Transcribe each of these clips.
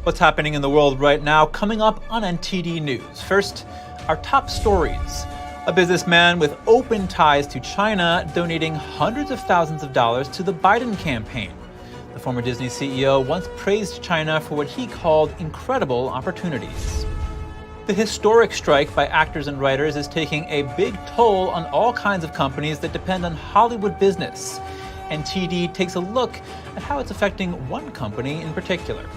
What's happening in the world right now, coming up on NTD News. First, our top stories. A businessman with open ties to China donating hundreds of thousands of dollars to the Biden campaign. The former Disney CEO once praised China for what he called incredible opportunities. The historic strike by actors and writers is taking a big toll on all kinds of companies that depend on Hollywood business. NTD takes a look at how it's affecting one company in particular.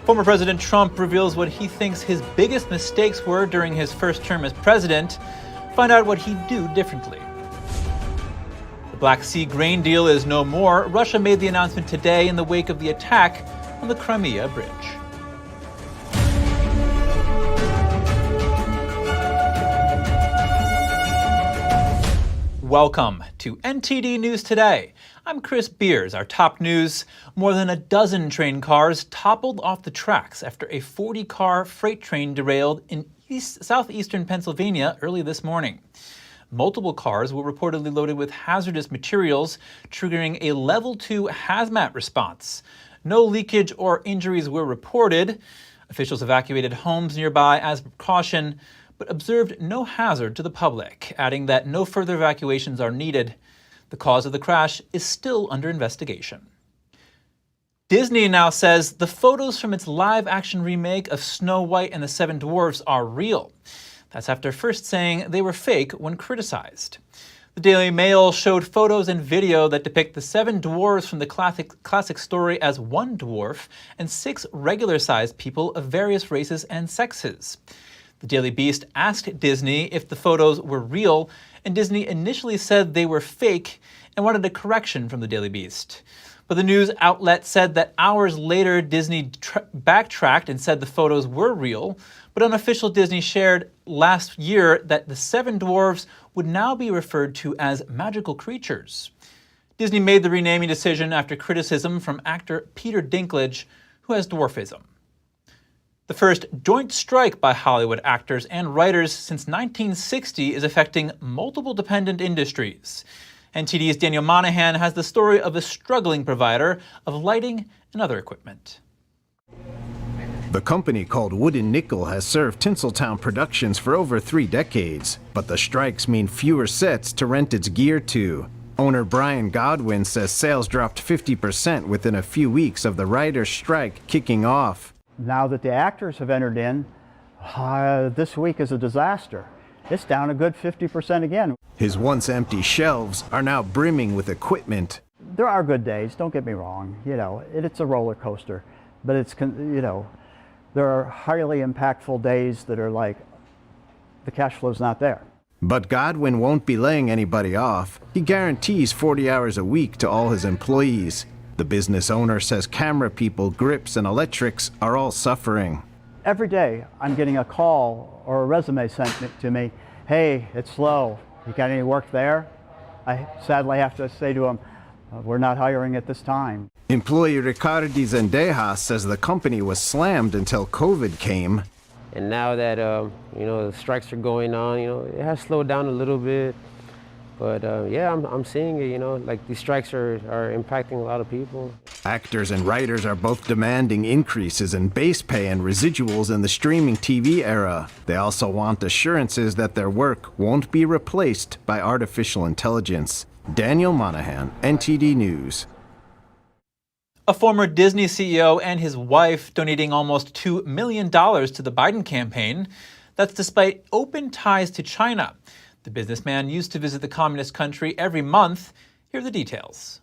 Former President Trump reveals what he thinks his biggest mistakes were during his first term as president. Find out what he'd do differently. The Black Sea grain deal is no more. Russia made the announcement today in the wake of the attack on the Crimea bridge. Welcome to NTD News Today. I'm Chris Beers. Our top news: more than a dozen train cars toppled off the tracks after a 40-car freight train derailed in southeastern Pennsylvania early this morning. Multiple cars were reportedly loaded with hazardous materials, triggering a Level 2 hazmat response. No leakage or injuries were reported. Officials evacuated homes nearby as a precaution, but observed no hazard to the public, adding that no further evacuations are needed. The cause of the crash is still under investigation. Disney now says the photos from its live-action remake of Snow White and the Seven Dwarfs are real. That's after first saying they were fake when criticized. The Daily Mail showed photos and video that depict the seven dwarves from the classic story as one dwarf and 6 regular-sized people of various races and sexes. The Daily Beast asked Disney if the photos were real, and Disney initially said they were fake and wanted a correction from the Daily Beast. But the news outlet said that hours later, Disney backtracked and said the photos were real, but unofficial Disney shared last year that the 7 dwarves would now be referred to as magical creatures. Disney made the renaming decision after criticism from actor Peter Dinklage, who has dwarfism. The first joint strike by Hollywood actors and writers since 1960 is affecting multiple dependent industries. NTD's Daniel Monahan has the story of a struggling provider of lighting and other equipment. The company called Wood & Nickel has served Tinseltown Productions for over 3 decades, but the strikes mean fewer sets to rent its gear to. Owner Brian Godwin says sales dropped 50% within a few weeks of the writers' strike kicking off. Now that the actors have entered in, this week is a disaster. It's down a good 50% again. His once empty shelves are now brimming with equipment. There are good days, don't get me wrong. It's a roller coaster, but there are highly impactful days that are like, the cash flow's not there. But Godwin won't be laying anybody off. He guarantees 40 hours a week to all his employees. The business owner says camera people, grips, and electrics are all suffering. Every day I'm getting a call or a resume sent to me. Hey, it's slow. You got any work there? I sadly have to say to them, we're not hiring at this time. Employee Ricardi Zendejas says the company was slammed until COVID came. And now that the strikes are going on, it has slowed down a little bit. But I'm seeing it, like these strikes are impacting a lot of people. Actors and writers are both demanding increases in base pay and residuals in the streaming TV era. They also want assurances that their work won't be replaced by artificial intelligence. Daniel Monahan, NTD News. A former Disney CEO and his wife donating almost $2 million to the Biden campaign. That's despite open ties to China. The businessman used to visit the communist country every month. Here are the details.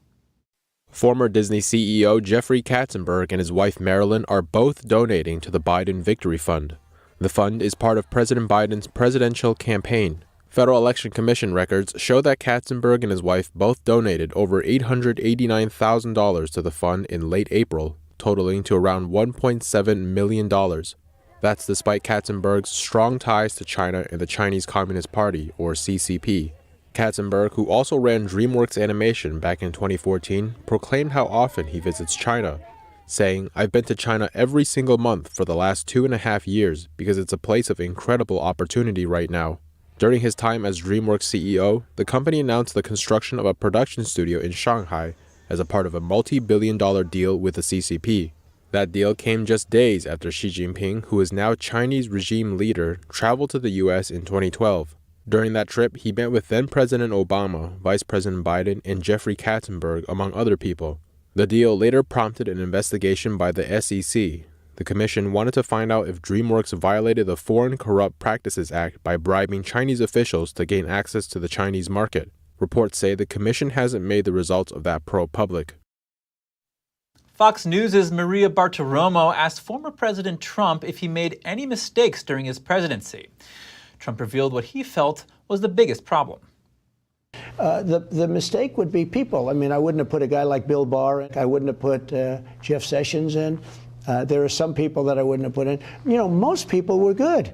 Former Disney CEO Jeffrey Katzenberg and his wife Marilyn are both donating to the Biden Victory Fund. The fund is part of President Biden's presidential campaign. Federal Election Commission records show that Katzenberg and his wife both donated over $889,000 to the fund in late April, totaling to around $1.7 million. That's despite Katzenberg's strong ties to China and the Chinese Communist Party, or CCP. Katzenberg, who also ran DreamWorks Animation back in 2014, proclaimed how often he visits China, saying, "I've been to China every single month for the last 2.5 years because it's a place of incredible opportunity right now." During his time as DreamWorks CEO, the company announced the construction of a production studio in Shanghai as a part of a multi-billion-dollar deal with the CCP. That deal came just days after Xi Jinping, who is now Chinese regime leader, traveled to the U.S. in 2012. During that trip, he met with then-President Obama, Vice President Biden, and Jeffrey Katzenberg, among other people. The deal later prompted an investigation by the SEC. The commission wanted to find out if DreamWorks violated the Foreign Corrupt Practices Act by bribing Chinese officials to gain access to the Chinese market. Reports say the commission hasn't made the results of that probe public. Fox News' Maria Bartiromo asked former President Trump if he made any mistakes during his presidency. Trump revealed what he felt was the biggest problem. The mistake would be people. I mean, I wouldn't have put a guy like Bill Barr. I wouldn't have put Jeff Sessions in. There are some people that I wouldn't have put in. You know, most people were good.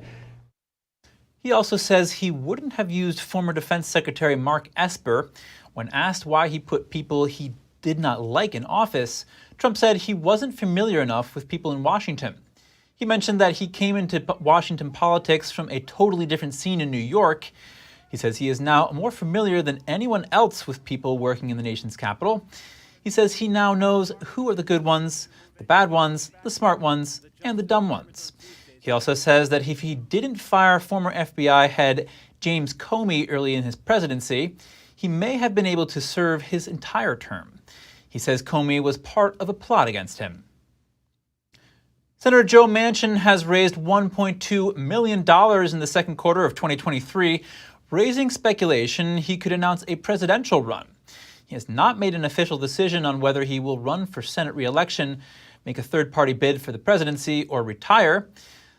He also says he wouldn't have used former Defense Secretary Mark Esper. When asked why he put people he did not like in office, Trump said he wasn't familiar enough with people in Washington. He mentioned that he came into Washington politics from a totally different scene in New York. He says he is now more familiar than anyone else with people working in the nation's capital. He says he now knows who are the good ones, the bad ones, the smart ones, and the dumb ones. He also says that if he didn't fire former FBI head James Comey early in his presidency, he may have been able to serve his entire term. He says Comey was part of a plot against him. Senator Joe Manchin has raised $1.2 million in the second quarter of 2023, raising speculation he could announce a presidential run. He has not made an official decision on whether he will run for Senate re-election, make a third-party bid for the presidency, or retire.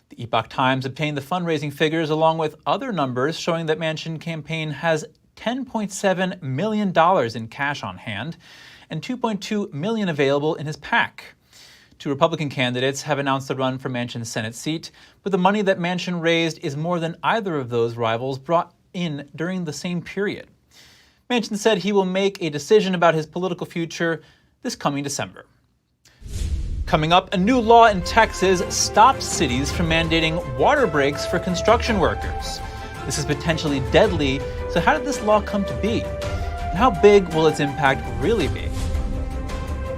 The Epoch Times obtained the fundraising figures along with other numbers showing that Manchin campaign has $10.7 million in cash on hand and $2.2 million available in his PAC. Two Republican candidates have announced a run for Manchin's Senate seat, but the money that Manchin raised is more than either of those rivals brought in during the same period. Manchin said he will make a decision about his political future this coming December. Coming up, a new law in Texas stops cities from mandating water breaks for construction workers. This is potentially deadly, so how did this law come to be? And how big will its impact really be?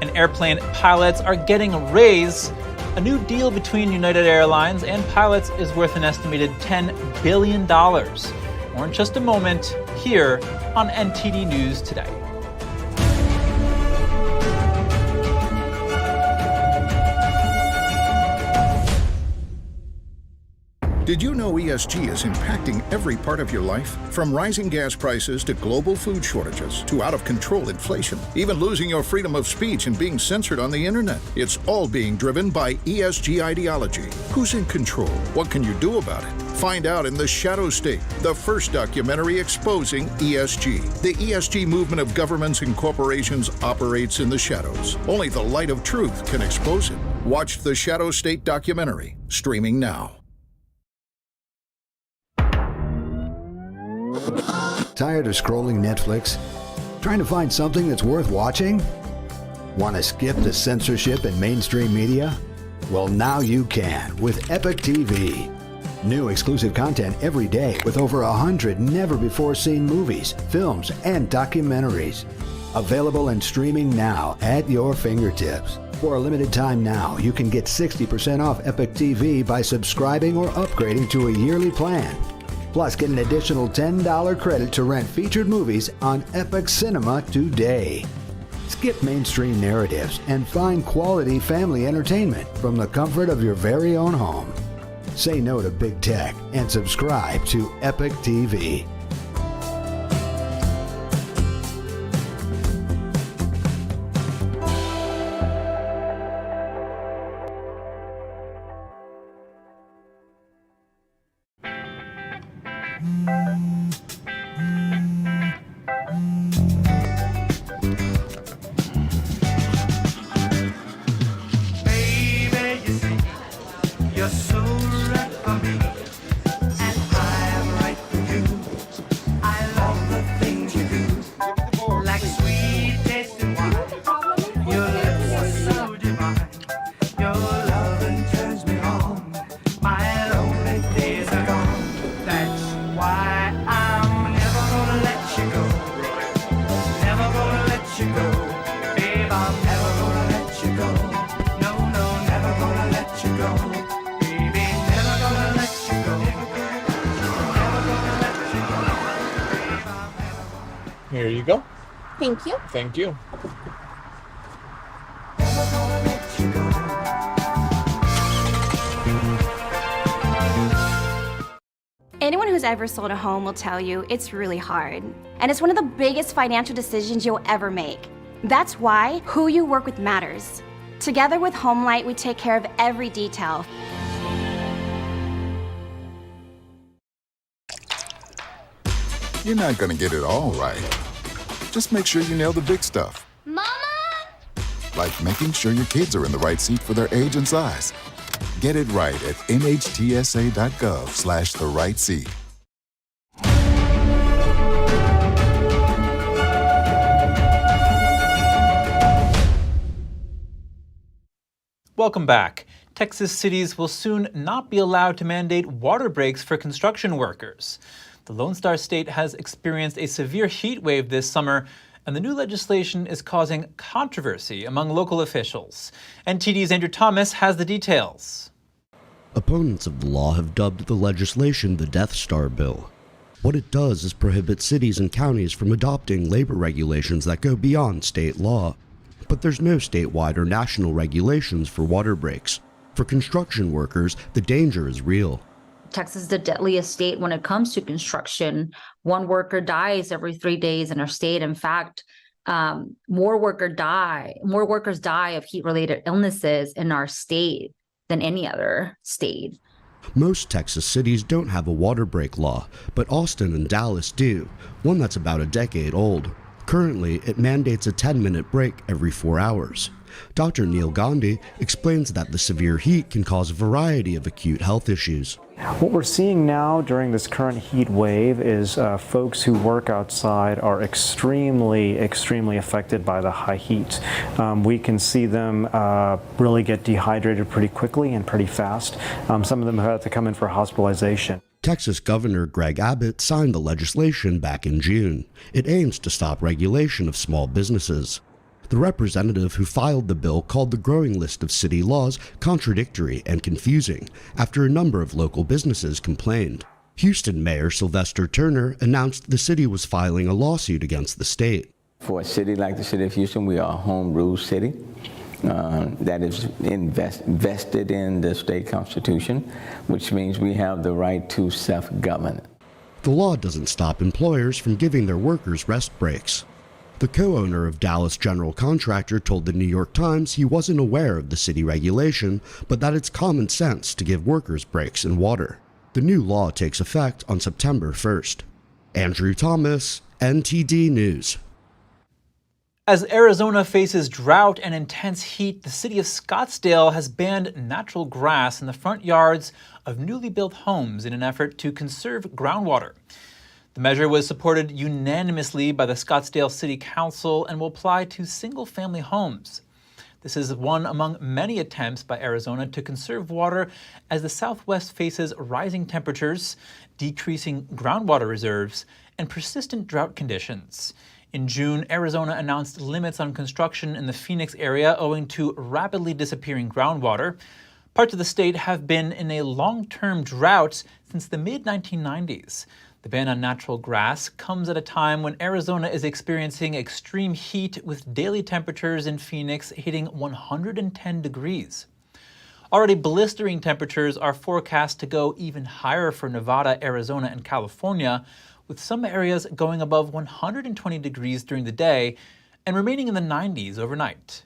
And airplane pilots are getting a raise. A new deal between United Airlines and pilots is worth an estimated $10 billion. More in just a moment, here on NTD News Today. Did you know ESG is impacting every part of your life? From rising gas prices to global food shortages to out-of-control inflation, even losing your freedom of speech and being censored on the internet. It's all being driven by ESG ideology. Who's in control? What can you do about it? Find out in The Shadow State, the first documentary exposing ESG. The ESG movement of governments and corporations operates in the shadows. Only the light of truth can expose it. Watch The Shadow State documentary, streaming now. Tired of scrolling Netflix? Trying to find something that's worth watching? Want to skip the censorship in mainstream media? Well, now you can with Epic TV. New exclusive content every day with over 100 never-before-seen movies, films, and documentaries. Available and streaming now at your fingertips. For a limited time now, you can get 60% off Epic TV by subscribing or upgrading to a yearly plan. Plus, get an additional $10 credit to rent featured movies on Epic Cinema today. Skip mainstream narratives and find quality family entertainment from the comfort of your very own home. Say no to big tech and subscribe to Epic TV. Why Here you go. Thank you. Thank you. Anyone who's ever sold a home will tell you it's really hard. And it's one of the biggest financial decisions you'll ever make. That's why who you work with matters. Together with HomeLight, we take care of every detail. You're not gonna get it all right. Just make sure you nail the big stuff. Mama! Like making sure your kids are in the right seat for their age and size. Get it right at nhtsa.gov/the-right seat. Welcome back. Texas cities will soon not be allowed to mandate water breaks for construction workers. The Lone Star State has experienced a severe heat wave this summer, and the new legislation is causing controversy among local officials. NTD's Andrew Thomas has the details. Opponents of the law have dubbed the legislation the Death Star Bill. What it does is prohibit cities and counties from adopting labor regulations that go beyond state law. But there's no statewide or national regulations for water breaks. For construction workers, the danger is real. Texas is the deadliest state when it comes to construction. One worker dies every 3 days in our state. In fact, more workers die of heat-related illnesses in our state than any other state. Most Texas cities don't have a water break law, but Austin and Dallas do, one that's about a decade old. Currently, it mandates a 10-minute break every 4 hours. Dr. Neil Gandhi explains that the severe heat can cause a variety of acute health issues. What we're seeing now during this current heat wave is folks who work outside are extremely affected by the high heat. We can see them really get dehydrated pretty quickly and pretty fast. Some of them have had to come in for hospitalization. Texas Governor Greg Abbott signed the legislation back in June. It aims to stop regulation of small businesses. The representative who filed the bill called the growing list of city laws contradictory and confusing after a number of local businesses complained. Houston Mayor Sylvester Turner announced the city was filing a lawsuit against the state. For a city like the city of Houston, we are a home rule city that is vested in the state constitution, which means we have the right to self-govern. The law doesn't stop employers from giving their workers rest breaks. The co-owner of Dallas General Contractor told the New York Times he wasn't aware of the city regulation, but that it's common sense to give workers breaks in water. The new law takes effect on September 1st. Andrew Thomas, NTD News. As Arizona faces drought and intense heat, the city of Scottsdale has banned natural grass in the front yards of newly built homes in an effort to conserve groundwater. The measure was supported unanimously by the Scottsdale City Council and will apply to single-family homes. This is one among many attempts by Arizona to conserve water as the Southwest faces rising temperatures, decreasing groundwater reserves, and persistent drought conditions. In June, Arizona announced limits on construction in the Phoenix area owing to rapidly disappearing groundwater. Parts of the state have been in a long-term drought since the mid-1990s. The ban on natural grass comes at a time when Arizona is experiencing extreme heat with daily temperatures in Phoenix hitting 110 degrees. Already blistering temperatures are forecast to go even higher for Nevada, Arizona, and California, with some areas going above 120 degrees during the day and remaining in the 90s overnight.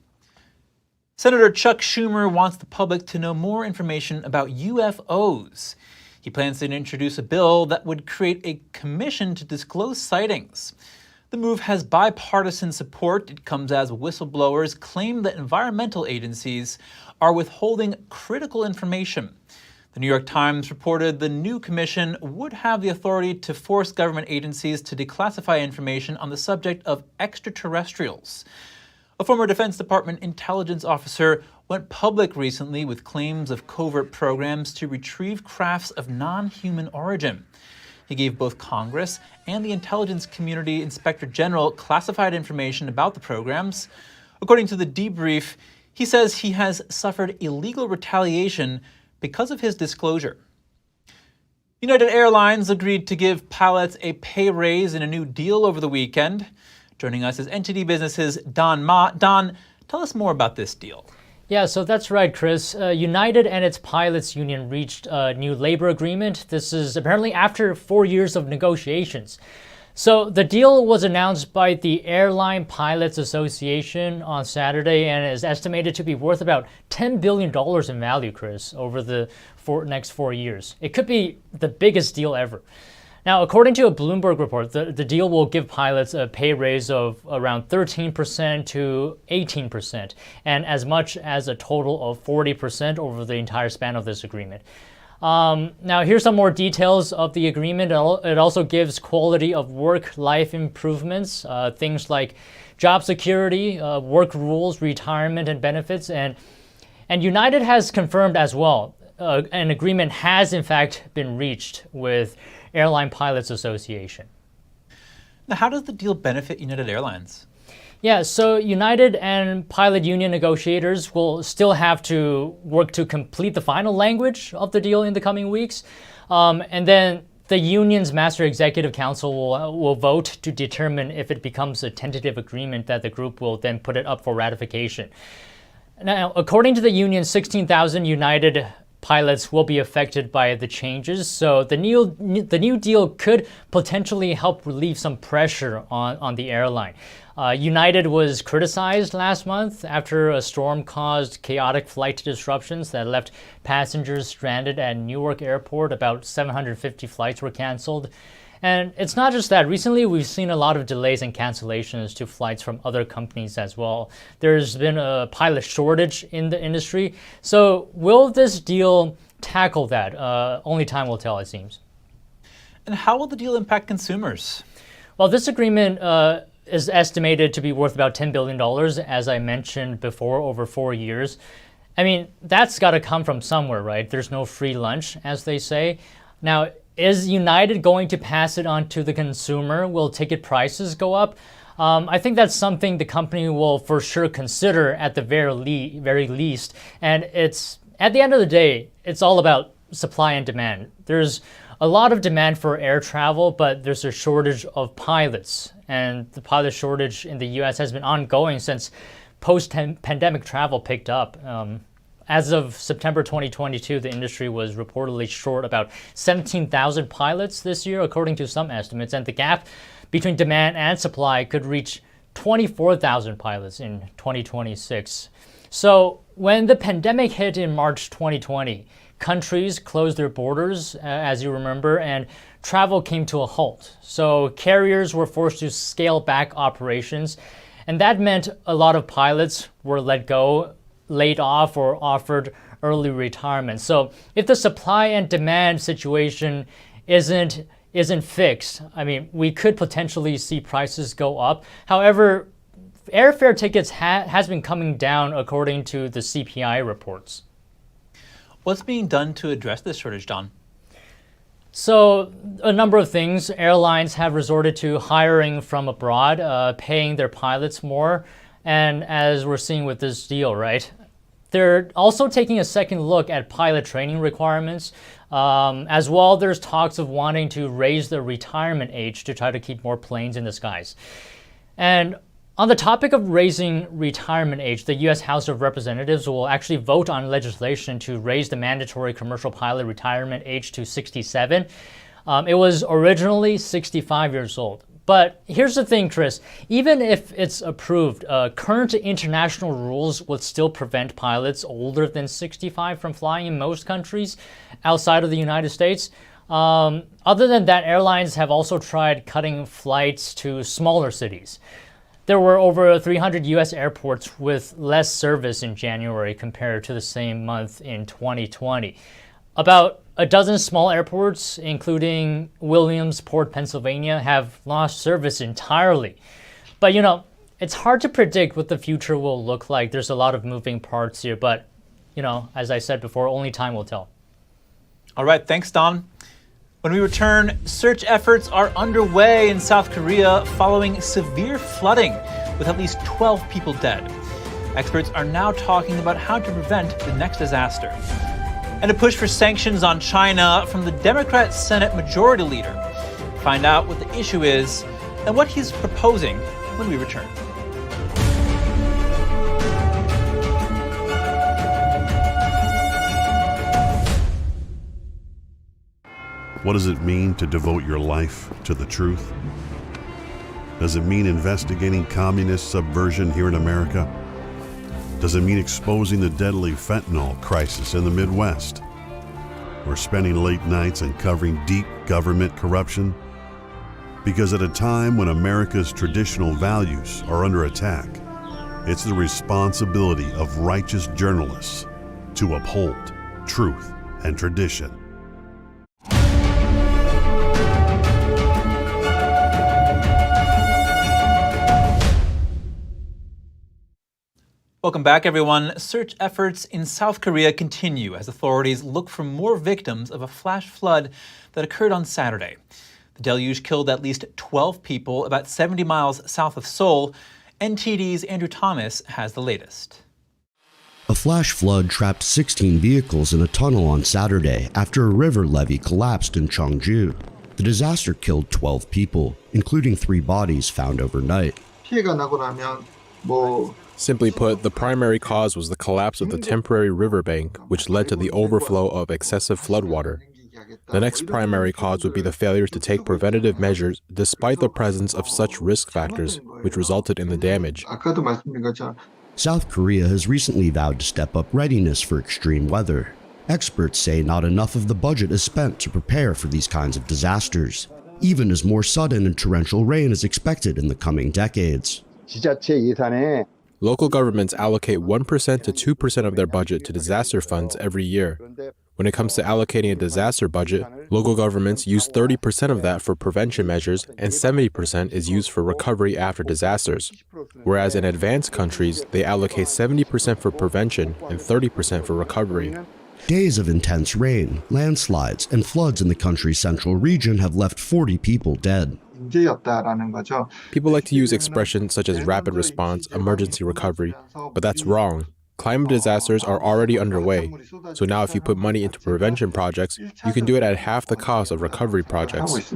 Senator Chuck Schumer wants the public to know more information about UFOs. He plans to introduce a bill that would create a commission to disclose sightings. The move has bipartisan support. It comes as whistleblowers claim that environmental agencies are withholding critical information. The New York Times reported the new commission would have the authority to force government agencies to declassify information on the subject of extraterrestrials. A former Defense Department intelligence officer went public recently with claims of covert programs to retrieve crafts of non-human origin. He gave both Congress and the intelligence community inspector general classified information about the programs. According to the debrief, he says he has suffered illegal retaliation because of his disclosure. United Airlines agreed to give pilots a pay raise in a new deal over the weekend. Joining us is NTD Business's Don Ma. Don, tell us more about this deal. Yeah, so that's right, Chris. United and its pilots union reached a new labor agreement. This is apparently after 4 years of negotiations. So the deal was announced by the Airline Pilots Association on Saturday and is estimated to be worth about $10 billion in value, Chris, over the next 4 years. It could be the biggest deal ever. Now, according to a Bloomberg report, the deal will give pilots a pay raise of around 13% to 18%, and as much as a total of 40% over the entire span of this agreement. Now, here's some more details of the agreement. It also gives quality of work-life improvements, things like job security, work rules, retirement, and benefits. And United has confirmed as well, an agreement has in fact been reached with Airline Pilots Association. Now, how does the deal benefit United Airlines? Yeah, so United and pilot union negotiators will still have to work to complete the final language of the deal in the coming weeks. And then the union's Master Executive Council will vote to determine if it becomes a tentative agreement that the group will then put it up for ratification. Now, according to the union, 16,000 United pilots will be affected by the changes, so the new deal could potentially help relieve some pressure on the airline. United was criticized last month after a storm caused chaotic flight disruptions that left passengers stranded at Newark Airport. About 750 flights were canceled. And it's not just that. Recently, we've seen a lot of delays and cancellations to flights from other companies as well. There's been a pilot shortage in the industry. So will this deal tackle that? Only time will tell, it seems. And how will the deal impact consumers? Well, this agreement is estimated to be worth about $10 billion, as I mentioned before, over 4 years. I mean, that's got to come from somewhere, right? There's no free lunch, as they say. Now, is United going to pass it on to the consumer? Will ticket prices go up? I think that's something the company will for sure consider at the very least. And it's at the end of the day, it's all about supply and demand. There's a lot of demand for air travel, but there's a shortage of pilots. And the pilot shortage in the US has been ongoing since post-pandemic travel picked up. As of September 2022, the industry was reportedly short about 17,000 pilots this year, according to some estimates, and the gap between demand and supply could reach 24,000 pilots in 2026. So when the pandemic hit in March 2020, countries closed their borders, as you remember, and travel came to a halt. So carriers were forced to scale back operations, and that meant a lot of pilots were let go, laid off, or offered early retirement. So if the supply and demand situation isn't fixed, I mean, we could potentially see prices go up. However, airfare tickets has been coming down according to the CPI reports. What's being done to address this shortage, Don? So a number of things. Airlines have resorted to hiring from abroad, paying their pilots more. And as we're seeing with this deal, right? They're also taking a second look at pilot training requirements. As well, there's talks of wanting to raise the retirement age to try to keep more planes in the skies. And on the topic of raising retirement age, the U.S. House of Representatives will actually vote on legislation to raise the mandatory commercial pilot retirement age to 67. It was originally 65 years old. But here's the thing, Chris. Even if it's approved, current international rules would still prevent pilots older than 65 from flying in most countries outside of the United States. Other than that, airlines have also tried cutting flights to smaller cities. There were over 300 U.S. airports with less service in January compared to the same month in 2020. About a dozen small airports, including Williamsport, Pennsylvania, have lost service entirely. But you know, it's hard to predict what the future will look like. There's a lot of moving parts here, but you know, as I said before, only time will tell. All right, thanks, Don. When we return, search efforts are underway in South Korea following severe flooding, with at least 12 people dead. Experts are now talking about how to prevent the next disaster. And a push for sanctions on China from the Democrat Senate Majority Leader. Find out what the issue is and what he's proposing when we return. What does it mean to devote your life to the truth? Does it mean investigating communist subversion here in America? Does it mean exposing the deadly fentanyl crisis in the Midwest? Or spending late nights and covering deep government corruption? Because at a time when America's traditional values are under attack, it's the responsibility of righteous journalists to uphold truth and tradition. Welcome back, everyone. Search efforts in South Korea continue as authorities look for more victims of a flash flood that occurred on Saturday. The deluge killed at least 12 people about 70 miles south of Seoul. NTD's Andrew Thomas has the latest. A flash flood trapped 16 vehicles in a tunnel on Saturday after a river levee collapsed in Cheongju. The disaster killed 12 people, including 3 bodies found overnight. Simply put, the primary cause was the collapse of the temporary riverbank, which led to the overflow of excessive floodwater. The next primary cause would be the failure to take preventative measures despite the presence of such risk factors, which resulted in the damage. South Korea has recently vowed to step up readiness for extreme weather. Experts say not enough of the budget is spent to prepare for these kinds of disasters, even as more sudden and torrential rain is expected in the coming decades. Local governments allocate 1% to 2% of their budget to disaster funds every year. When it comes to allocating a disaster budget, local governments use 30% of that for prevention measures and 70% is used for recovery after disasters. Whereas in advanced countries, they allocate 70% for prevention and 30% for recovery. Days of intense rain, landslides, and floods in the country's central region have left 40 people dead. People like to use expressions such as rapid response, emergency recovery, but that's wrong. Climate disasters are already underway, so now if you put money into prevention projects, you can do it at half the cost of recovery projects.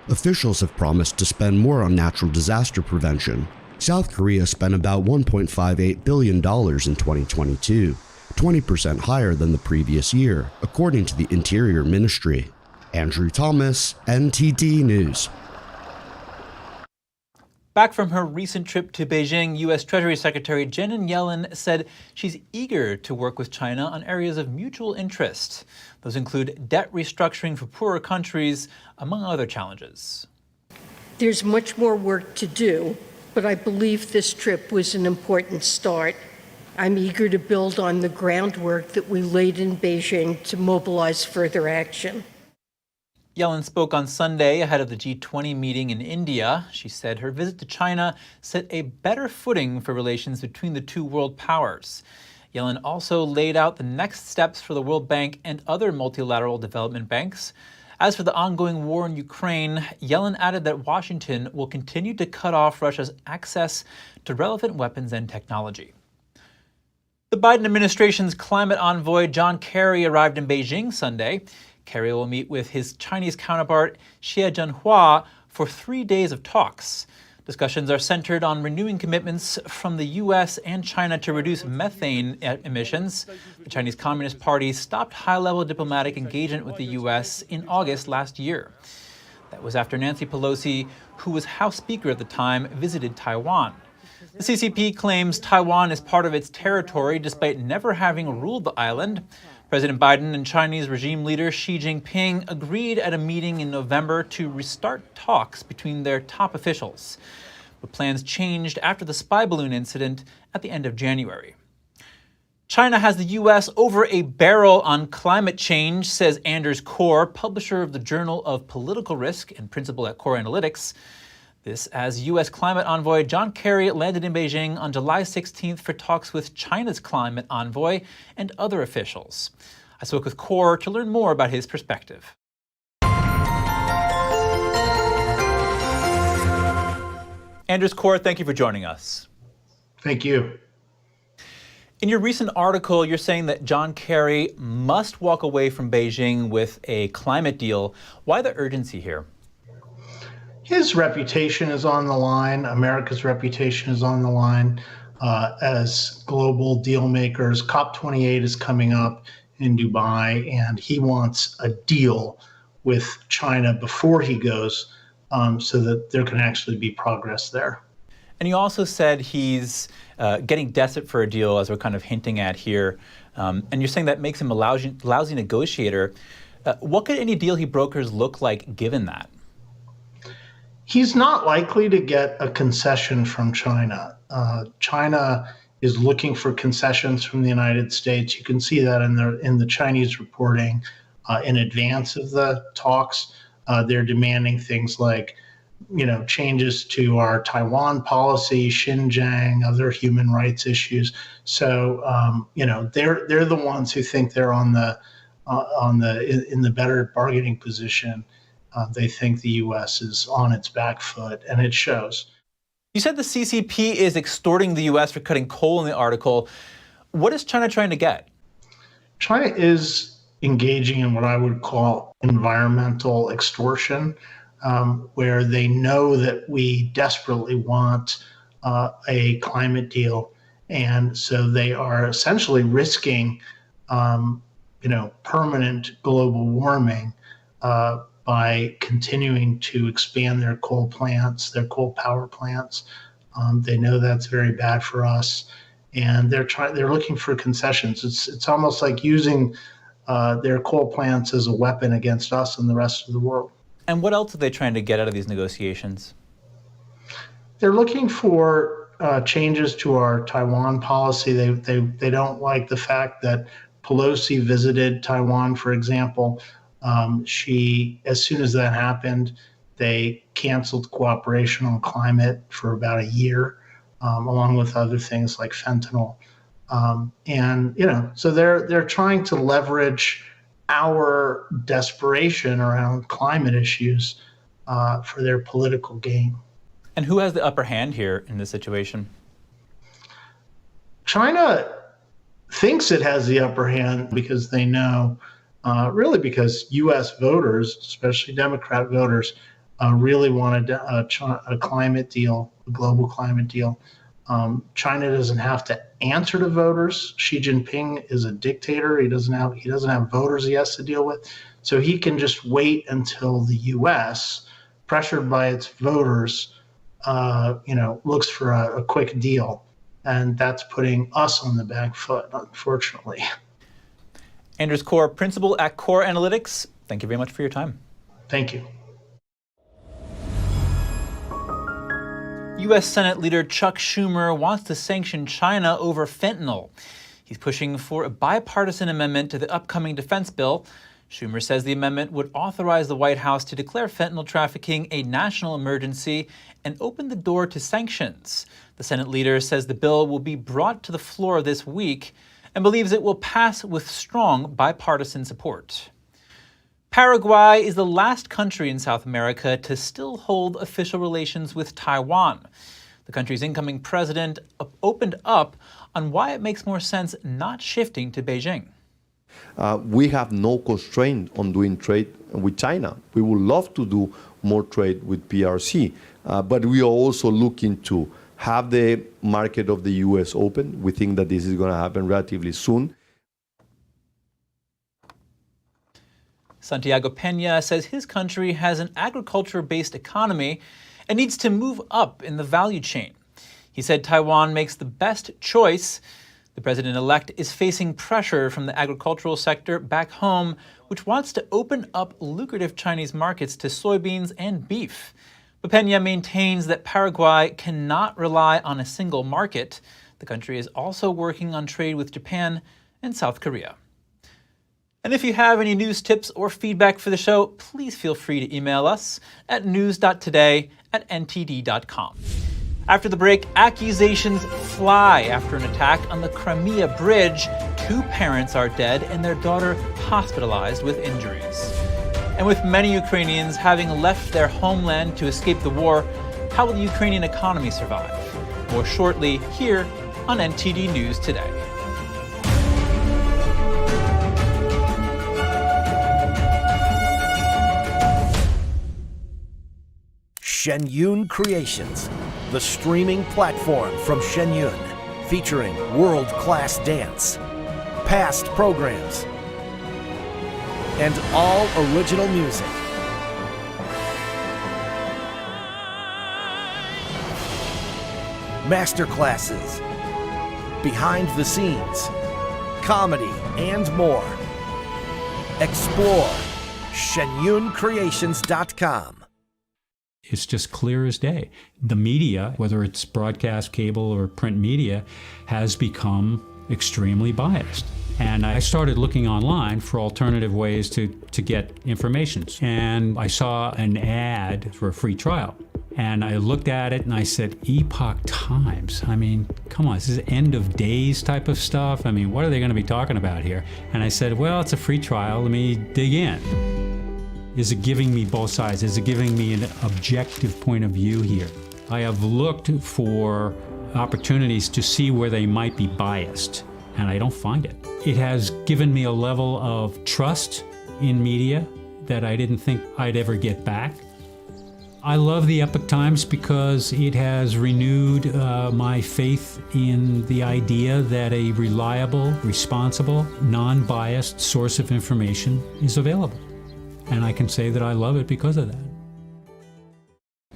Officials have promised to spend more on natural disaster prevention. South Korea spent about $1.58 billion in 2022, 20% higher than the previous year, according to the Interior Ministry. Andrew Thomas, NTD News. Back from her recent trip to Beijing, U.S. Treasury Secretary Janet Yellen said she's eager to work with China on areas of mutual interest. Those include debt restructuring for poorer countries, among other challenges. There's much more work to do, but I believe this trip was an important start. I'm eager to build on the groundwork that we laid in Beijing to mobilize further action. Yellen spoke on Sunday ahead of the G20 meeting in India. She said her visit to China set a better footing for relations between the two world powers. Yellen also laid out the next steps for the World Bank and other multilateral development banks. As for the ongoing war in Ukraine, Yellen added that Washington will continue to cut off Russia's access to relevant weapons and technology. The Biden administration's climate envoy John Kerry arrived in Beijing Sunday. Kerry will meet with his Chinese counterpart, Xie Zhenhua, for 3 days of talks. Discussions are centered on renewing commitments from the U.S. and China to reduce methane emissions. The Chinese Communist Party stopped high-level diplomatic engagement with the U.S. in August last year. That was after Nancy Pelosi, who was House Speaker at the time, visited Taiwan. The CCP claims Taiwan is part of its territory despite never having ruled the island. President Biden and Chinese regime leader Xi Jinping agreed at a meeting in November to restart talks between their top officials. But plans changed after the spy balloon incident at the end of January. China has the U.S. over a barrel on climate change, says Anders Corr, publisher of the Journal of Political Risk and principal at Corr Analytics. This as U.S. climate envoy John Kerry landed in Beijing on July 16th for talks with China's climate envoy and other officials. I spoke with Corr to learn more about his perspective. Anders Corr, thank you for joining us. Thank you. In your recent article, you're saying that John Kerry must walk away from Beijing with a climate deal. Why the urgency here? His reputation is on the line. America's reputation is on the line as global deal makers. COP28 is coming up in Dubai, and he wants a deal with China before he goes so that there can actually be progress there. And you also said he's getting desperate for a deal, as we're kind of hinting at here. And you're saying that makes him a lousy negotiator. What could any deal he brokers look like given that? He's not likely to get a concession from China. China is looking for concessions from the United States. You can see that in the Chinese reporting in advance of the talks. They're demanding things like, changes to our Taiwan policy, Xinjiang, other human rights issues. So, they're the ones who think they're in the better bargaining position. They think the U.S. is on its back foot, and it shows. You said the CCP is extorting the U.S. for cutting coal in the article. What is China trying to get? China is engaging in what I would call environmental extortion, where they know that we desperately want a climate deal. And so they are essentially risking, permanent global warming by continuing to expand their coal plants, their coal power plants. They know that's very bad for us, and they're looking for concessions. It's almost like using their coal plants as a weapon against us and the rest of the world. And what else are they trying to get out of these negotiations? They're looking for changes to our Taiwan policy. They don't like the fact that Pelosi visited Taiwan, for example. As soon as that happened, they canceled cooperation on climate for about a year, along with other things like fentanyl. So they're trying to leverage our desperation around climate issues for their political gain. And who has the upper hand here in this situation? China thinks it has the upper hand because they know, really because U.S. voters, especially Democrat voters, really wanted a climate deal, a global climate deal. China doesn't have to answer to voters. Xi Jinping is a dictator. He doesn't have voters he has to deal with. So he can just wait until the U.S., pressured by its voters, looks for a quick deal. And that's putting us on the back foot, unfortunately. Anders Core, principal at Core Analytics, thank you very much for your time. Thank you. U.S. Senate Leader Chuck Schumer wants to sanction China over fentanyl. He's pushing for a bipartisan amendment to the upcoming defense bill. Schumer says the amendment would authorize the White House to declare fentanyl trafficking a national emergency and open the door to sanctions. The Senate leader says the bill will be brought to the floor this week and believes it will pass with strong bipartisan support. Paraguay is the last country in South America to still hold official relations with Taiwan. The country's incoming president opened up on why it makes more sense not shifting to Beijing. We have no constraint on doing trade with China. We would love to do more trade with PRC, but we are also looking to have the market of the U.S. open. We think that this is going to happen relatively soon. Santiago Peña says his country has an agriculture-based economy and needs to move up in the value chain. He said Taiwan makes the best choice. The president-elect is facing pressure from the agricultural sector back home, which wants to open up lucrative Chinese markets to soybeans and beef. But Peña maintains that Paraguay cannot rely on a single market. The country is also working on trade with Japan and South Korea. And if you have any news tips or feedback for the show, please feel free to email us at news.today@ntd.com. After the break, accusations fly after an attack on the Crimea bridge. 2 parents are dead and their daughter hospitalized with injuries. And with many Ukrainians having left their homeland to escape the war, how will the Ukrainian economy survive? More shortly here on NTD News Today. Shenyun Creations, the streaming platform from Shenyun, featuring world-class dance, past programs, and all original music. Masterclasses, behind the scenes, comedy, and more. Explore shenyuncreations.com. It's just clear as day. The media, whether it's broadcast, cable, or print media, has become extremely biased. And I started looking online for alternative ways to get information. And I saw an ad for a free trial. And I looked at it and I said, Epoch Times. I mean, come on, this is end of days type of stuff. I mean, what are they going to be talking about here? And I said, well, it's a free trial. Let me dig in. Is it giving me both sides? Is it giving me an objective point of view here? I have looked for opportunities to see where they might be biased, and I don't find it. It has given me a level of trust in media that I didn't think I'd ever get back. I love the Epoch Times because it has renewed my faith in the idea that a reliable, responsible, non-biased source of information is available. And I can say that I love it because of that.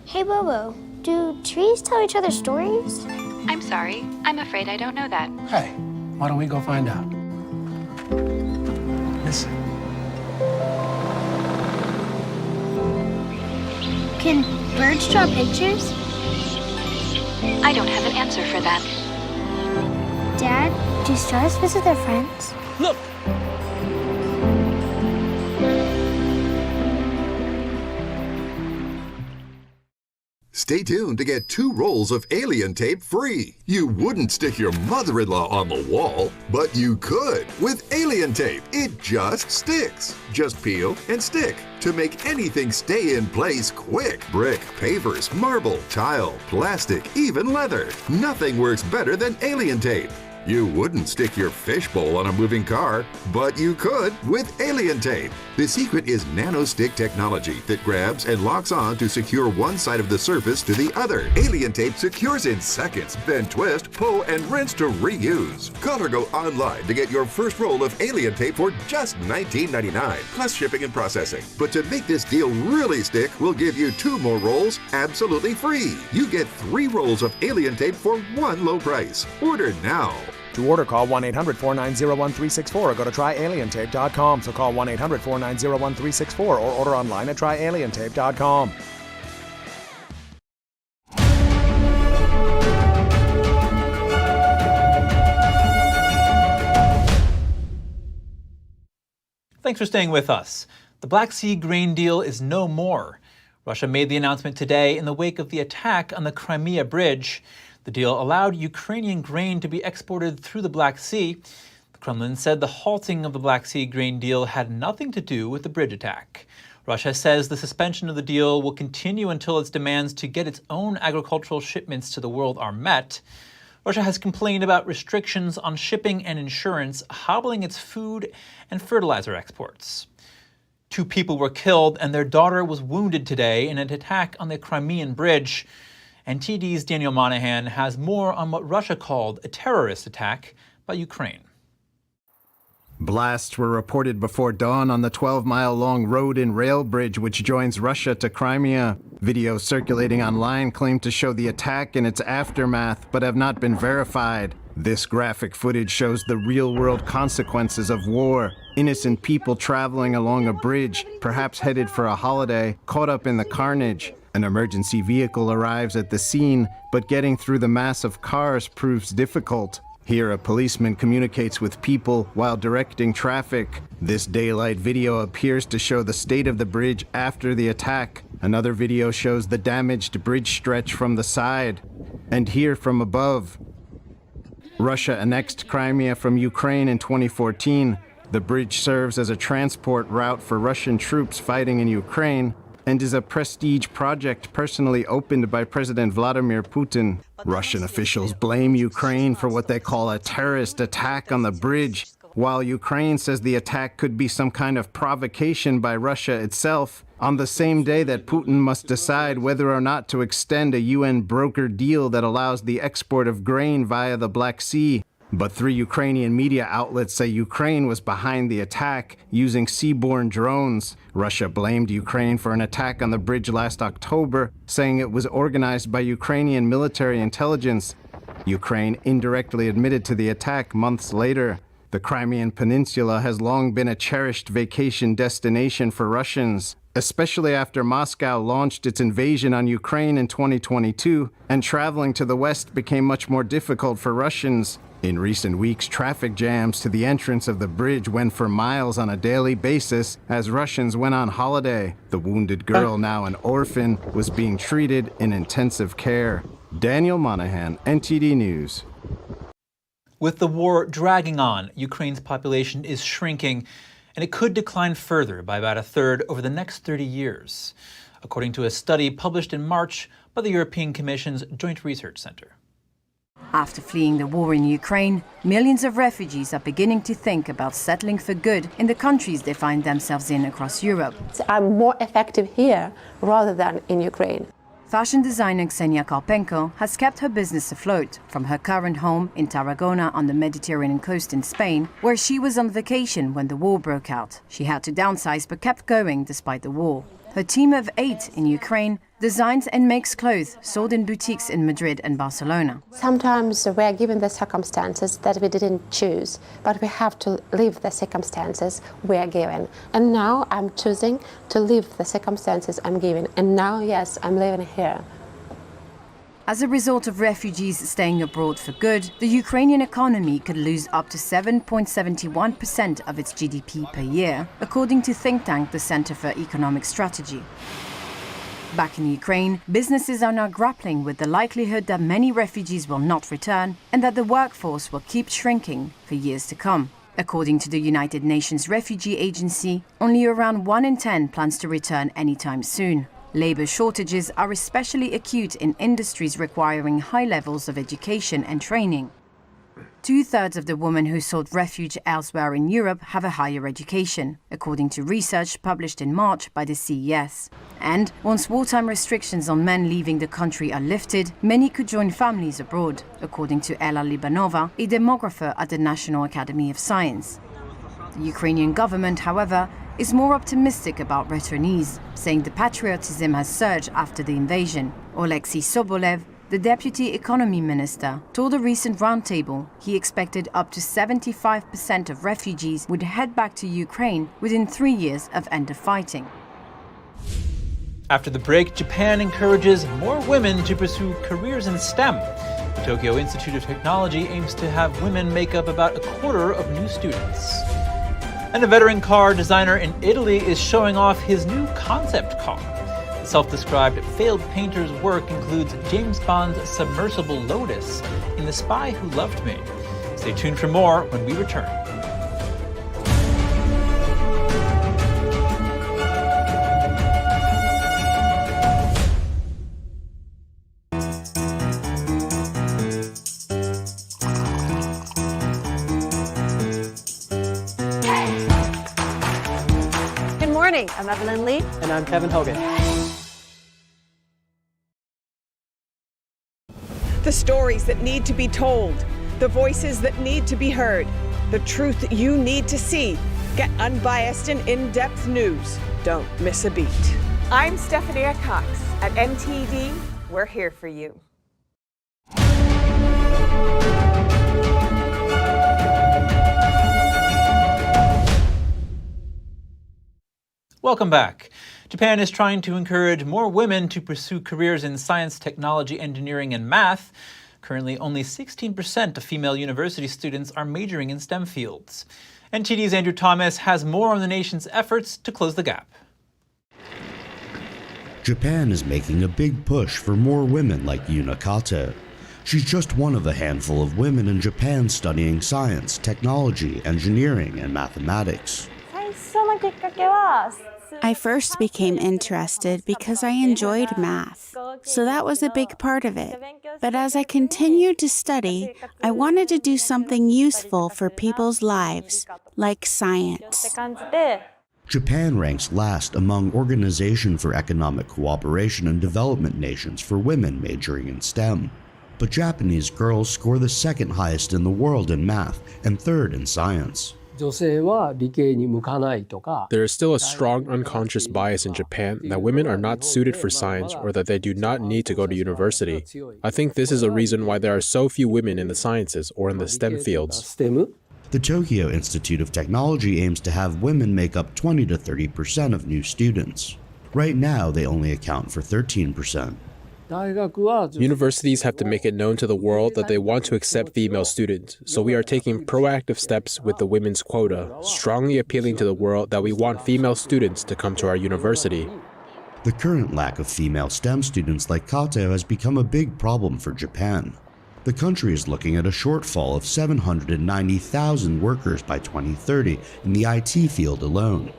Hey Bobo, do trees tell each other stories? I'm sorry, I'm afraid I don't know that. Hey, why don't we go find out? Listen. Can birds draw pictures? I don't have an answer for that. Dad, do stars visit their friends? Look! Stay tuned to get 2 rolls of alien tape free. You wouldn't stick your mother-in-law on the wall, but you could with alien tape. It just sticks. Just peel and stick to make anything stay in place quick. Brick, pavers, marble, tile, plastic, even leather. Nothing works better than alien tape. You wouldn't stick your fishbowl on a moving car, but you could with alien tape. The secret is nano-stick technology that grabs and locks on to secure one side of the surface to the other. Alien tape secures in seconds, then twist, pull, and rinse to reuse. Call or go online to get your first roll of alien tape for just $19.99, plus shipping and processing. But to make this deal really stick, we'll give you 2 more rolls absolutely free. You get 3 rolls of alien tape for one low price. Order now. To order, call 1-800-490-1364 or go to tryalientape.com. So call 1-800-490-1364 or order online at tryalientape.com. Thanks for staying with us. The Black Sea grain deal is no more. Russia made the announcement today in the wake of the attack on the Crimea bridge. The deal allowed Ukrainian grain to be exported through the Black Sea. The Kremlin said the halting of the Black Sea grain deal had nothing to do with the bridge attack. Russia says the suspension of the deal will continue until its demands to get its own agricultural shipments to the world are met. Russia has complained about restrictions on shipping and insurance hobbling its food and fertilizer exports. 2 people were killed and their daughter was wounded today in an attack on the Crimean bridge. NTD's Daniel Monahan has more on what Russia called a terrorist attack by Ukraine. Blasts were reported before dawn on the 12-mile-long road and rail bridge which joins Russia to Crimea. Videos circulating online claim to show the attack and its aftermath, but have not been verified. This graphic footage shows the real-world consequences of war. Innocent people traveling along a bridge, perhaps headed for a holiday, caught up in the carnage. An emergency vehicle arrives at the scene, but getting through the mass of cars proves difficult. Here, a policeman communicates with people while directing traffic. This daylight video appears to show the state of the bridge after the attack. Another video shows the damaged bridge stretch from the side. And here from above. Russia annexed Crimea from Ukraine in 2014. The bridge serves as a transport route for Russian troops fighting in Ukraine and is a prestige project personally opened by President Vladimir Putin. Russian officials blame Ukraine for what they call a terrorist attack on the bridge, while Ukraine says the attack could be some kind of provocation by Russia itself. On the same day that Putin must decide whether or not to extend a UN brokered deal that allows the export of grain via the Black Sea. But 3 Ukrainian media outlets say Ukraine was behind the attack using seaborne drones. Russia blamed Ukraine for an attack on the bridge last October, saying it was organized by Ukrainian military intelligence. Ukraine indirectly admitted to the attack months later. The Crimean Peninsula has long been a cherished vacation destination for Russians, especially after Moscow launched its invasion on Ukraine in 2022, and traveling to the west became much more difficult for Russians. In recent weeks, traffic jams to the entrance of the bridge went for miles on a daily basis as Russians went on holiday. The wounded girl, now an orphan, was being treated in intensive care. Daniel Monahan, NTD News. With the war dragging on, Ukraine's population is shrinking, and it could decline further by about a third over the next 30 years, according to a study published in March by the European Commission's Joint Research Center. After fleeing the war in Ukraine, millions of refugees are beginning to think about settling for good in the countries they find themselves in across Europe. I'm more effective here rather than in Ukraine. Fashion designer Ksenia Karpenko has kept her business afloat from her current home in Tarragona on the Mediterranean coast in Spain, where she was on vacation when the war broke out. She had to downsize but kept going despite the war. Her team of 8 in Ukraine designs and makes clothes sold in boutiques in Madrid and Barcelona. Sometimes we are given the circumstances that we didn't choose, but we have to live the circumstances we are given. And now I'm choosing to live the circumstances I'm given. And now, yes, I'm living here. As a result of refugees staying abroad for good, the Ukrainian economy could lose up to 7.71% of its GDP per year, according to think tank the Center for Economic Strategy. Back in Ukraine, businesses are now grappling with the likelihood that many refugees will not return and that the workforce will keep shrinking for years to come. According to the United Nations Refugee Agency, only around 1 in 10 plans to return anytime soon. Labor shortages are especially acute in industries requiring high levels of education and training. 2/3 of the women who sought refuge elsewhere in Europe have a higher education, according to research published in March by the CES. And once wartime restrictions on men leaving the country are lifted, many could join families abroad, according to Ella Libanova, a demographer at the National Academy of Science. The Ukrainian government, however, is more optimistic about returnees, saying the patriotism has surged after the invasion. Oleksiy Sobolev, the deputy economy minister, told a recent roundtable he expected up to 75% of refugees would head back to Ukraine within 3 years of end of fighting. After the break, Japan encourages more women to pursue careers in STEM. The Tokyo Institute of Technology aims to have women make up about a quarter of new students. And a veteran car designer in Italy is showing off his new concept car. The self-described failed painter's work includes James Bond's submersible Lotus in The Spy Who Loved Me. Stay tuned for more when we return. I'm Evelyn Lee. And I'm Kevin Hogan. The stories that need to be told, the voices that need to be heard, the truth you need to see. Get unbiased and in-depth news. Don't miss a beat. I'm Stephanie Cox. At NTD, we're here for you. Welcome back. Japan is trying to encourage more women to pursue careers in science, technology, engineering, and math. Currently, only 16% of female university students are majoring in STEM fields. NTD's Andrew Thomas has more on the nation's efforts to close the gap. Japan is making a big push for more women like Yuna Kate. She's just one of a handful of women in Japan studying science, technology, engineering, and mathematics. I first became interested because I enjoyed math, so that was a big part of it. But as I continued to study, I wanted to do something useful for people's lives, like science. Japan ranks last among Organization for Economic Cooperation and Development nations for women majoring in STEM. But Japanese girls score the second highest in the world in math and third in science. There is still a strong unconscious bias in Japan that women are not suited for science or that they do not need to go to university. I think this is a reason why there are so few women in the sciences or in the STEM fields. The Tokyo Institute of Technology aims to have women make up 20 to 30% of new students. Right now, they only account for 13%. Universities have to make it known to the world that they want to accept female students, so we are taking proactive steps with the women's quota, strongly appealing to the world that we want female students to come to our university. The current lack of female STEM students like Kato has become a big problem for Japan. The country is looking at a shortfall of 790,000 workers by 2030 in the IT field alone.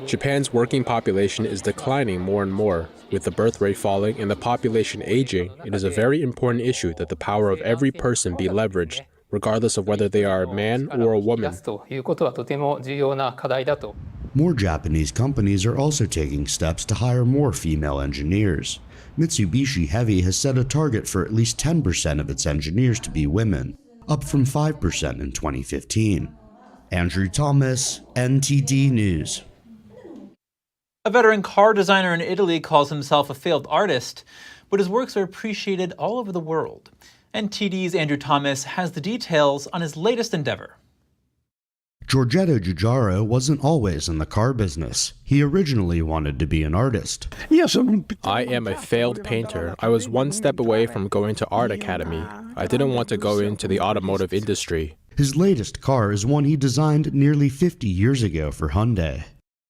Japan's working population is declining more and more. With the birth rate falling and the population aging, it is a very important issue that the power of every person be leveraged, regardless of whether they are a man or a woman. More Japanese companies are also taking steps to hire more female engineers. Mitsubishi Heavy has set a target for at least 10% of its engineers to be women, up from 5% in 2015. Andrew Thomas, NTD News. A veteran car designer in Italy calls himself a failed artist, but his works are appreciated all over the world. NTD's Andrew Thomas has the details on his latest endeavor. Giorgetto Giugiaro wasn't always in the car business. He originally wanted to be an artist. I am a failed painter. I was one step away from going to art academy. I didn't want to go into the automotive industry. His latest car is one he designed nearly 50 years ago for Hyundai.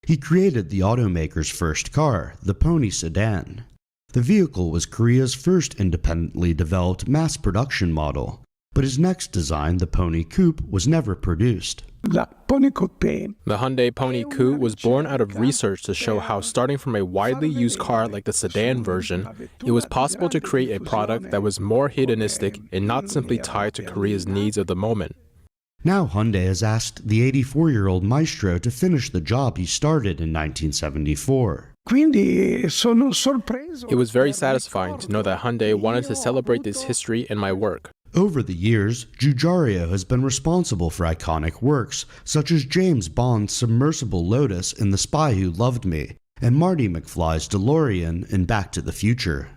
He created the automaker's first car, the Pony sedan. The vehicle was Korea's first independently developed mass production model, but his next design, the Pony Coupe, was never produced. The Hyundai Pony Coupe was born out of research to show how, starting from a widely used car like the sedan version, it was possible to create a product that was more hedonistic and not simply tied to Korea's needs of the moment. Now Hyundai has asked the 84-year-old maestro to finish the job he started in 1974. It was very satisfying to know that Hyundai wanted to celebrate this history in my work. Over the years, Giugiaro has been responsible for iconic works such as James Bond's submersible Lotus in The Spy Who Loved Me and Marty McFly's DeLorean in Back to the Future.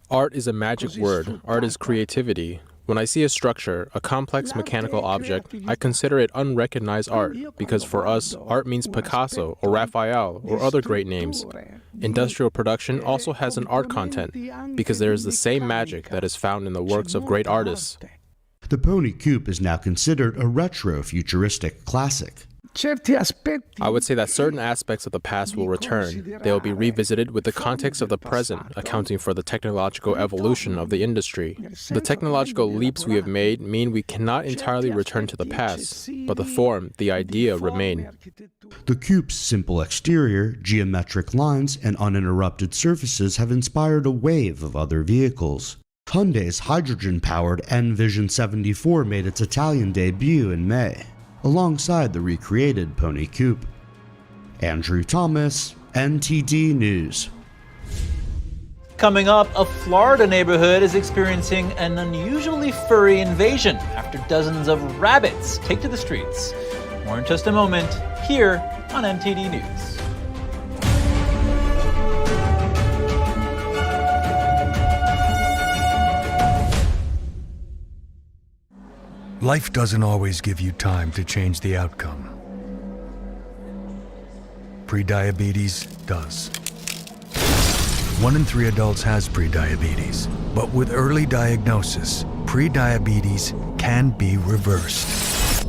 Art is a magic word. Art is creativity. When I see a structure, a complex mechanical object, I consider it unrecognized art because for us, art means Picasso or Raphael or other great names. Industrial production also has an art content because there is the same magic that is found in the works of great artists. The Pony Coupe is now considered a retro-futuristic classic. I would say that certain aspects of the past will return. They will be revisited with the context of the present, accounting for the technological evolution of the industry. The technological leaps we have made mean we cannot entirely return to the past, but the form, the idea remain. The Coupe's simple exterior, geometric lines, and uninterrupted surfaces have inspired a wave of other vehicles. Hyundai's hydrogen-powered Envision 74 made its Italian debut in May, alongside the recreated Pony Coupe. Andrew Thomas, NTD News. Coming up, a Florida neighborhood is experiencing an unusually furry invasion after dozens of rabbits take to the streets. More in just a moment, here on NTD News. Life doesn't always give you time to change the outcome. Prediabetes does. 1 in 3 adults has prediabetes, but with early diagnosis, prediabetes can be reversed.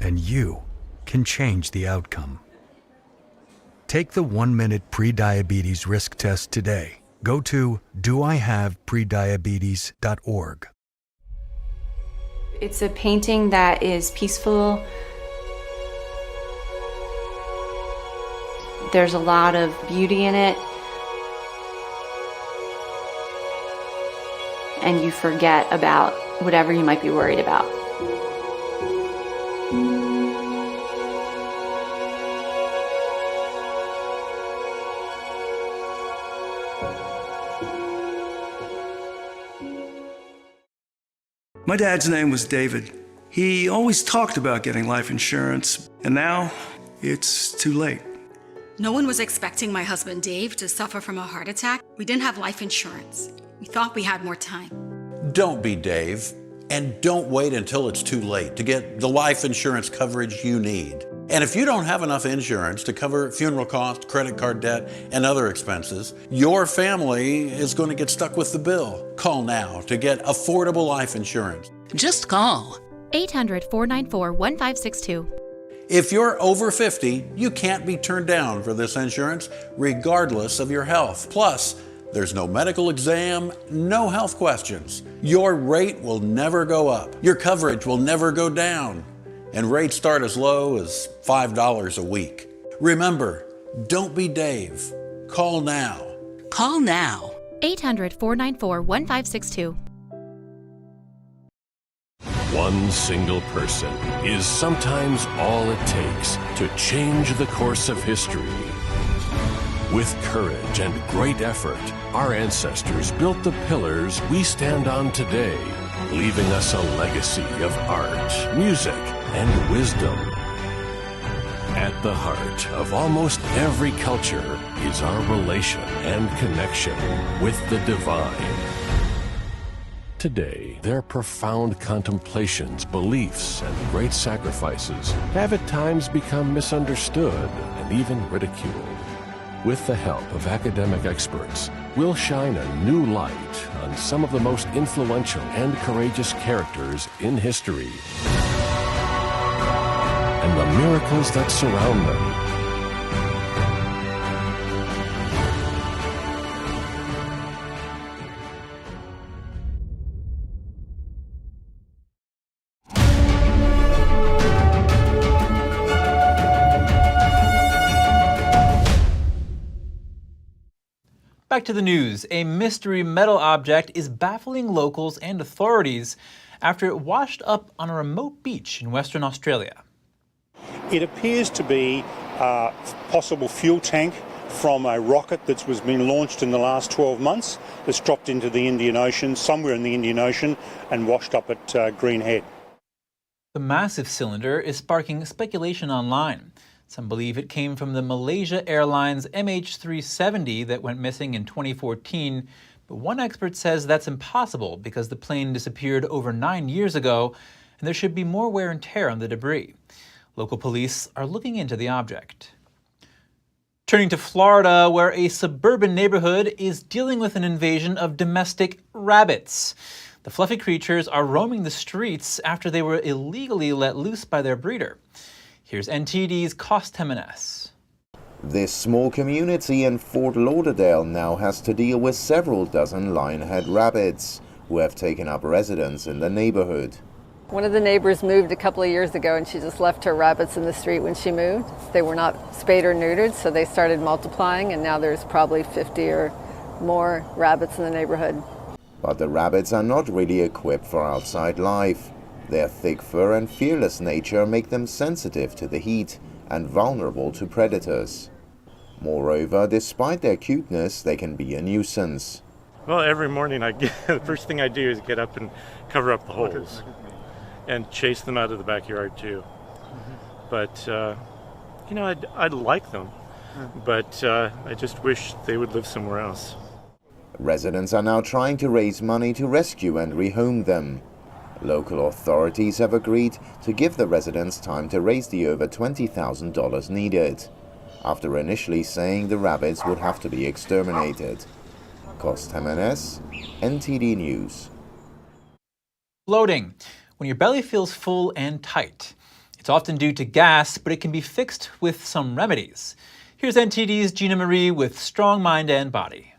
And you can change the outcome. Take the 1-minute prediabetes risk test today. Go to doihaveprediabetes.org. It's a painting that is peaceful. There's a lot of beauty in it. And you forget about whatever you might be worried about. My dad's name was David. He always talked about getting life insurance, and now it's too late. No one was expecting my husband Dave to suffer from a heart attack. We didn't have life insurance. We thought we had more time. Don't be Dave, and don't wait until it's too late to get the life insurance coverage you need. And if you don't have enough insurance to cover funeral costs, credit card debt, and other expenses, your family is going to get stuck with the bill. Call now to get affordable life insurance. Just call 800-494-1562. If you're over 50, you can't be turned down for this insurance, regardless of your health. Plus, there's no medical exam, no health questions. Your rate will never go up. Your coverage will never go down. And rates start as low as $5 a week. Remember, don't be Dave. Call now. Call now. 800-494-1562. One single person is sometimes all it takes to change the course of history. With courage and great effort, our ancestors built the pillars we stand on today, leaving us a legacy of art, music, and wisdom. At the heart of almost every culture is our relation and connection with the divine. Today, their profound contemplations, beliefs, and great sacrifices have at times become misunderstood and even ridiculed. With the help of academic experts, we'll shine a new light on some of the most influential and courageous characters in history and the miracles that surround them. Back to the news. A mystery metal object is baffling locals and authorities after it washed up on a remote beach in Western Australia. It appears to be a possible fuel tank from a rocket that was been launched in the last 12 months that's dropped into the Indian Ocean, somewhere in the Indian Ocean, and washed up at Green Head. The massive cylinder is sparking speculation online. Some believe it came from the Malaysia Airlines MH370 that went missing in 2014, but one expert says that's impossible because the plane disappeared over 9 years ago and there should be more wear and tear on the debris. Local police are looking into the object. Turning to Florida, where a suburban neighborhood is dealing with an invasion of domestic rabbits. The fluffy creatures are roaming the streets after they were illegally let loose by their breeder. Here's NTD's Cost Jimenez. This small community in Fort Lauderdale now has to deal with several dozen lionhead rabbits who have taken up residence in the neighborhood. One of the neighbors moved a couple of years ago and she just left her rabbits in the street when she moved. They were not spayed or neutered, so they started multiplying, and now there's probably 50 or more rabbits in the neighborhood. But the rabbits are not really equipped for outside life. Their thick fur and fearless nature make them sensitive to the heat and vulnerable to predators. Moreover, despite their cuteness, they can be a nuisance. Well, every morning the first thing I do is get up and cover up the holes and chase them out of the backyard too. But, I'd like them, but I just wish they would live somewhere else. Residents are now trying to raise money to rescue and rehome them. Local authorities have agreed to give the residents time to raise the over $20,000 needed, after initially saying the rabbits would have to be exterminated. Cost Jimenez, NTD News. Bloating, when your belly feels full and tight. It's often due to gas, but it can be fixed with some remedies. Here's NTD's Gina Marie with Strong Mind and Body.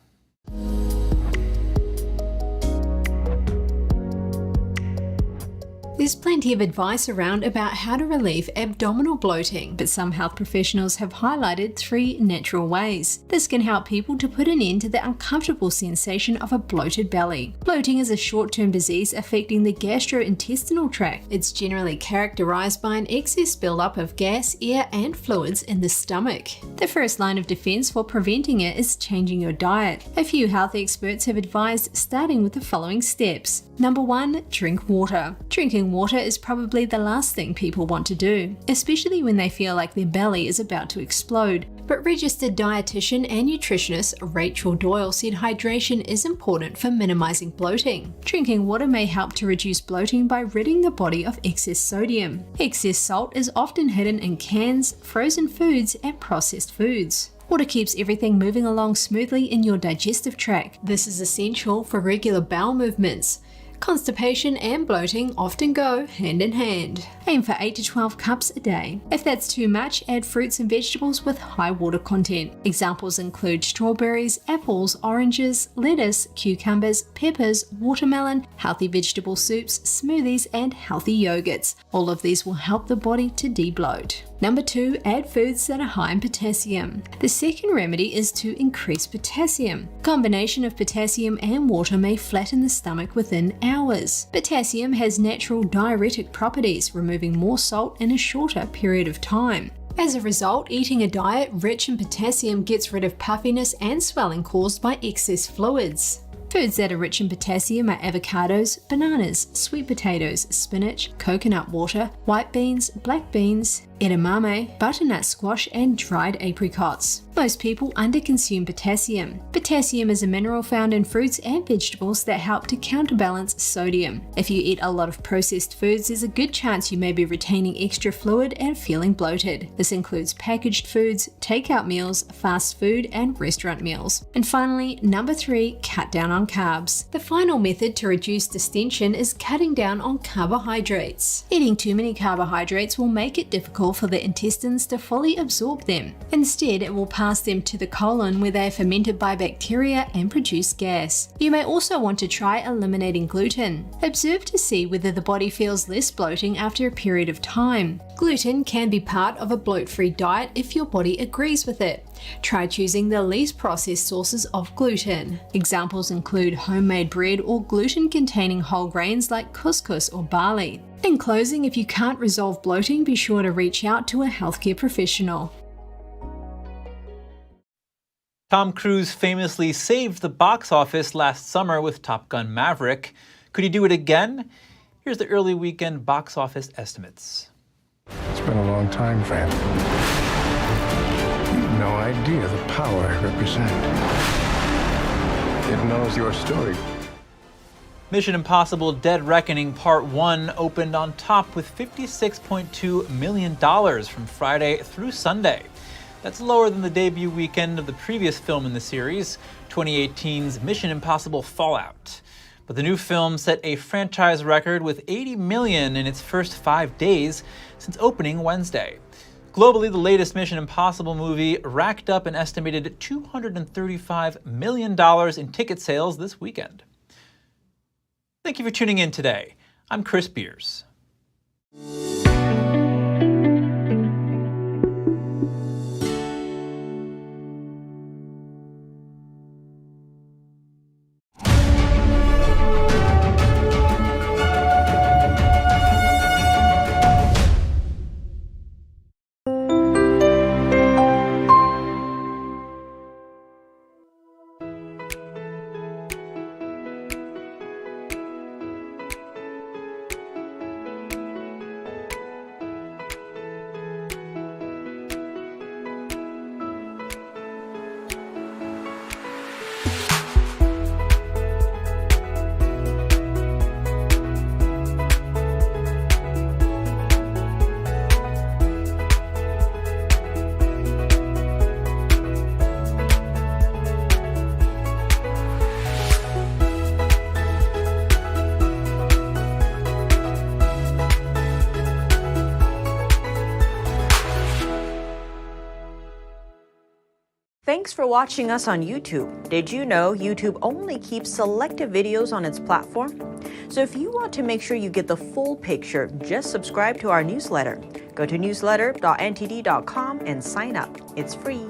There's plenty of advice around about how to relieve abdominal bloating, but some health professionals have highlighted 3 natural ways. This can help people to put an end to the uncomfortable sensation of a bloated belly. Bloating is a short-term disease affecting the gastrointestinal tract. It's generally characterized by an excess buildup of gas, air, and fluids in the stomach. The first line of defense for preventing it is changing your diet. A few health experts have advised starting with the following steps. Number 1. Drink water. Drinking water is probably the last thing people want to do, especially when they feel like their belly is about to explode. But registered dietitian and nutritionist Rachel Doyle said hydration is important for minimizing bloating. Drinking water may help to reduce bloating by ridding the body of excess sodium. Excess salt is often hidden in cans, frozen foods, and processed foods. Water keeps everything moving along smoothly in your digestive tract. This is essential for regular bowel movements. Constipation and bloating often go hand in hand. Aim for 8 to 12 cups a day. If that's too much, add fruits and vegetables with high water content. Examples include strawberries, apples, oranges, lettuce, cucumbers, peppers, watermelon, healthy vegetable soups, smoothies, and healthy yogurts. All of these will help the body to de-bloat. Number 2, add foods that are high in potassium. The second remedy is to increase potassium. Combination of potassium and water may flatten the stomach within hours. Potassium has natural diuretic properties, removing more salt in a shorter period of time. As a result, eating a diet rich in potassium gets rid of puffiness and swelling caused by excess fluids. Foods that are rich in potassium are avocados, bananas, sweet potatoes, spinach, coconut water, white beans, black beans, edamame, butternut squash, and dried apricots. Most people underconsume potassium. Potassium is a mineral found in fruits and vegetables that help to counterbalance sodium. If you eat a lot of processed foods, there's a good chance you may be retaining extra fluid and feeling bloated. This includes packaged foods, takeout meals, fast food, and restaurant meals. And finally, number 3, cut down on carbs. The final method to reduce distension is cutting down on carbohydrates. Eating too many carbohydrates will make it difficult for the intestines to fully absorb them. Instead, it will pass them to the colon where they are fermented by bacteria and produce gas. You may also want to try eliminating gluten. Observe to see whether the body feels less bloating after a period of time. Gluten can be part of a bloat-free diet if your body agrees with it. Try choosing the least processed sources of gluten. Examples include homemade bread or gluten-containing whole grains like couscous or barley. In closing, if you can't resolve bloating, be sure to reach out to a healthcare professional. Tom Cruise famously saved the box office last summer with Top Gun Maverick. Could he do it again? Here's the early weekend box office estimates. It's been a long time, friend. You've no idea the power I represent. It knows your story. Mission Impossible Dead Reckoning Part 1 opened on top with $56.2 million from Friday through Sunday. That's lower than the debut weekend of the previous film in the series, 2018's Mission Impossible Fallout. But the new film set a franchise record with $80 million in its first 5 days since opening Wednesday. Globally, the latest Mission Impossible movie racked up an estimated $235 million in ticket sales this weekend. Thank you for tuning in today. I'm Chris Beers. Thanks for watching us on YouTube. Did you know YouTube only keeps selective videos on its platform? So if you want to make sure you get the full picture, just subscribe to our newsletter. Go to newsletter.ntd.com and sign up. It's free.